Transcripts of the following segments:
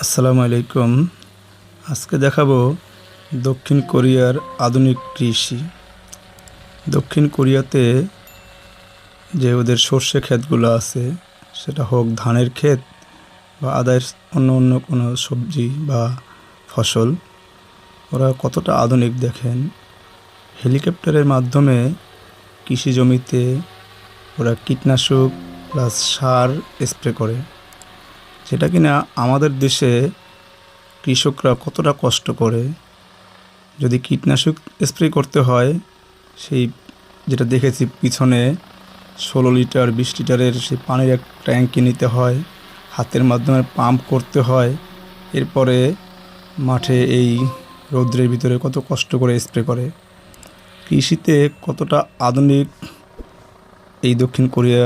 আসসালামু আলাইকুম। আজকে দেখাবো দক্ষিণ কোরিয়ার আধুনিক কৃষি। দক্ষিণ কোরিয়াতে যে ওদের সর্ষে ক্ষেতগুলো আছে, সেটা হোক ধানের ক্ষেত বা আদার্স অন্য অন্য কোনো সবজি বা ফসল, ওরা কতটা আধুনিক দেখেন। হেলিকপ্টারের মাধ্যমে কৃষি জমিতে ওরা কীটনাশক প্লাস সার স্প্রে করে, যেটা কিনা আমাদের দেশে কৃষকরা কতটা কষ্ট করে। যদি কীটনাশক স্প্রে করতে হয়, সেই যেটা দেখেছি পিছনে 16 লিটার 20 লিটারের সেই পানির এক ট্যাঙ্কি নিতে হয়, হাতের মাধ্যমে পাম্প করতে হয়, এরপরে মাঠে এই রৌদ্রের ভিতরে কত কষ্ট করে স্প্রে করে। কৃষিতে কতটা আধুনিক এই দক্ষিণ কোরিয়া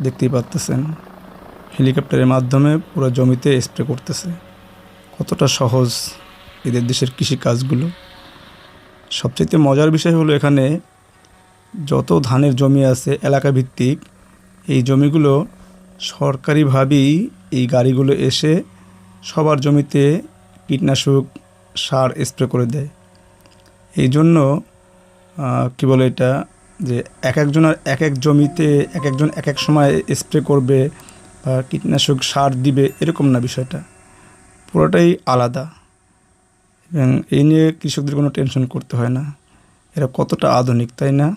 দেখতেই পাচ্তেছেন। হেলিকপ্টারের মাধ্যমে পুরো জমিতে স্প্রে করতেছে। কতটা সহজ এদের দেশের কৃষিকাজগুলো। সবচেয়ে মজার বিষয় হলো, এখানে যত ধানের জমি আছে এলাকা ভিত্তিক, এই জমিগুলো সরকারিভাবেই এই গাড়িগুলো এসে সবার জমিতে কীটনাশক সার স্প্রে করে দেয়। এই জন্য কী বলে এটা, যে এক একজনের এক এক জমিতে এক একজন এক এক সময় স্প্রে করবে বা কীটনাশক সার দিবে, এরকম না বিষয়টা, পুরোটাই আলাদা। এবং এই নিয়ে কৃষকদের কোনো টেনশন করতে হয় না। এরা কতটা আধুনিক, তাই না?